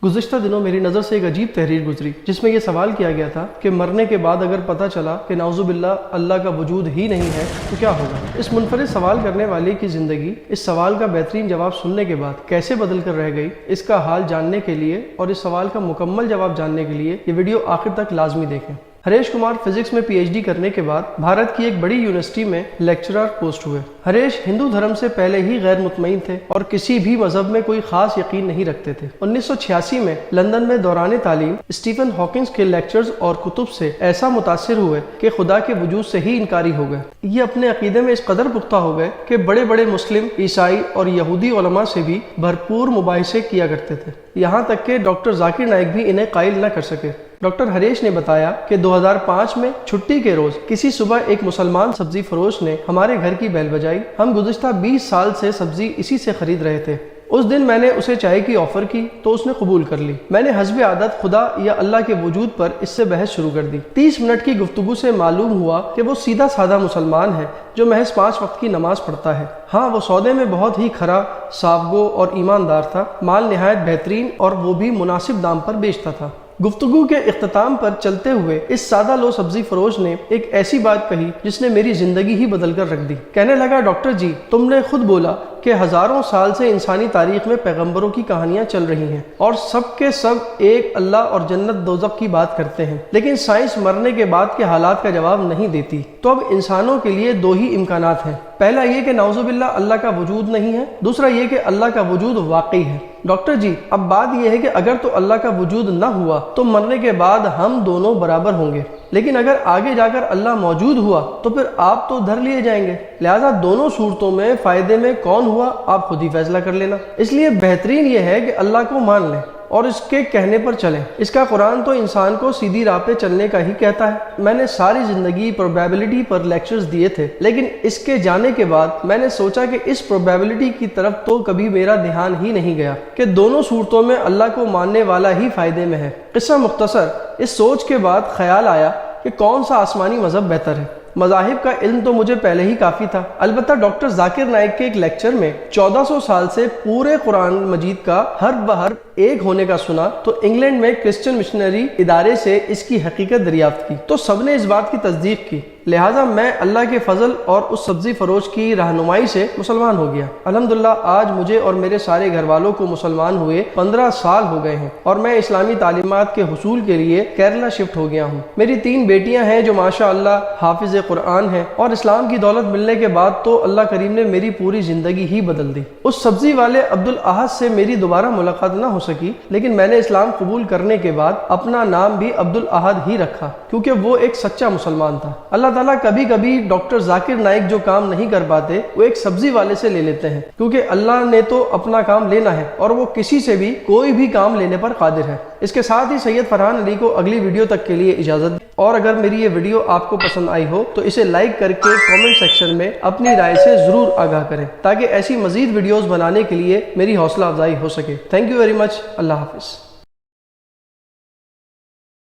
गुज़िश्ता दिनों मेरी नज़र से एक अजीब तहरीर गुजरी जिसमें यह सवाल किया गया था कि मरने के बाद अगर पता चला कि नाउज़ुबिल्लाह अल्लाह का वजूद ही नहीं है तो क्या होगा। इस मुनफरिद सवाल करने वाले की ज़िंदगी इस सवाल का बेहतरीन जवाब सुनने के बाद कैसे बदल कर रह गई, इसका हाल जानने के लिए और इस सवाल का मुकम्मल जवाब जानने के लिए ये वीडियो आखिर तक लाजमी देखें। हरेश कुमार फिजिक्स में पीएचडी करने के बाद भारत की एक बड़ी यूनिवर्सिटी में लेक्चरर पोस्ट हुए। हरेश हिंदू धर्म से पहले ही गैर मुतमईन थे और किसी भी मजहब में कोई खास यकीन नहीं रखते थे। 1986 में लंदन में दौरान तालीम स्टीफन हॉकिंस के लेक्चर्स और कुतुब से ऐसा मुतासिर हुए कि खुदा के वजूद से ही इनकारी हो गए। ये अपने अकीदे में इस कदर पुख्ता हो गए कि बड़े बड़े मुस्लिम, ईसाई और यहूदी उलमा से भी भरपूर मुबाहिसे किया करते थे, यहाँ तक कि डॉक्टर जाकिर नाइक भी इन्हें कायल न कर सके। डॉक्टर हरेश ने बताया कि 2005 में छुट्टी के रोज किसी सुबह एक मुसलमान सब्जी फरोश ने हमारे घर की बेल बजाई। हम गुज़िश्ता 20 साल से सब्जी इसी से खरीद रहे थे। उस दिन मैंने उसे चाय की ऑफर की तो उसने कबूल कर ली। मैंने हस्बे आदत खुदा या अल्लाह के वजूद पर इससे बहस शुरू कर दी। 30 मिनट की गुफ्तगू से मालूम हुआ कि वो सीधा साधा मुसलमान है जो महज 5 वक्त की नमाज पढ़ता है। हाँ, वो सौदे में बहुत ही खरा, साफगो और ईमानदार था। माल निहायत बेहतरीन और वो भी मुनासिब दाम पर बेचता था। गुफ्तगू के इख्तिताम पर चलते हुए इस सादा लो सब्जी फरोश ने एक ऐसी बात कही जिसने मेरी जिंदगी ही बदल कर रख दी। कहने लगा, डॉक्टर जी, तुमने खुद बोला कि हजारों साल से इंसानी तारीख में पैगंबरों की कहानियां चल रही हैं और सब के सब एक अल्लाह और जन्नत दोज़ख की बात करते हैं, लेकिन साइंस मरने के बाद के हालात का जवाब नहीं देती। तो अब इंसानों के लिए 2 ही इम्कानात हैं। पहला ये कि नाउज़ुबिल्लाह अल्लाह का वजूद नहीं है, दूसरा ये कि अल्लाह का वजूद वाकई है। डॉक्टर जी, अब बात यह है कि अगर तो अल्लाह का वजूद न हुआ तो मरने के बाद हम दोनों बराबर होंगे, लेकिन अगर आगे जाकर अल्लाह मौजूद हुआ तो फिर आप तो धर लिए जाएंगे। लिहाजा दोनों सूरतों में फायदे में कौन हुआ आप खुद ही फैसला कर लेना। इसलिए बेहतरीन यह है कि अल्लाह को मान लें और इसके कहने पर चलें। इसका कुरान तो इंसान को सीधी राह पे चलने का ही कहता है। मैंने सारी जिंदगी प्रोबेबिलिटी पर लेक्चर्स दिए थे, लेकिन इसके जाने के बाद मैंने सोचा कि इस प्रोबेबिलिटी की तरफ तो कभी मेरा ध्यान ही नहीं गया कि दोनों सूरतों में अल्लाह को मानने वाला ही फायदे में है। किस्सा मुख्तसर, इस सोच के बाद ख्याल आया कि कौन सा आसमानी मजहब बेहतर है। मज़ाहिब का इल्म तो मुझे पहले ही काफ़ी था, अलबत्ता डॉक्टर जाकिर नाइक के एक लेक्चर में 1400 साल से पूरे कुरान मजीद का हर बहर एक होने का सुना तो इंग्लैंड में क्रिश्चियन मिशनरी इदारे से इसकी हकीकत दरियाफ्त की तो सबने इस बात की तस्दीक की। लिहाजा मैं अल्लाह के फजल और उस सब्जी फरोश की रहनुमाई से मुसलमान हो गया। अल्हम्दुलिल्लाह आज मुझे और मेरे सारे घर वालों को मुसलमान हुए 15 साल हो गए हैं और मैं इस्लामी तालीमात के हुसूल के लिए केरला शिफ्ट हो गया हूँ। मेरी 3 बेटियां हैं जो माशाअल्लाह हाफिज कुरान हैं और इस्लाम की दौलत मिलने के बाद तो अल्लाह करीम ने मेरी पूरी जिंदगी ही बदल दी। उस सब्जी वाले अब्दुल अहद से मेरी दोबारा मुलाकात ना हो सकी, लेकिन मैंने इस्लाम कबूल करने के बाद अपना नाम भी अब्दुल अहद ही रखा क्योंकि वो एक सच्चा मुसलमान था। अल्लाह ताला कभी कभी डॉक्टर जाकिर नाइक जो काम नहीं कर पाते वो एक सब्जी वाले से ले लेते हैं, क्योंकि अल्लाह ने तो अपना काम लेना है और वो किसी से भी कोई भी काम लेने पर कादिर है। इसके साथ ही सैयद फरहान अली को अगली वीडियो तक के लिए इजाजत। और अगर मेरी ये वीडियो आपको पसंद आई हो तो इसे लाइक करके कमेंट सेक्शन में अपनी राय से जरूर आगाह करें ताकि ऐसी मजीद वीडियोस बनाने के लिए मेरी हौसला अफजाई हो सके। Thank you very much. Allah Hafiz.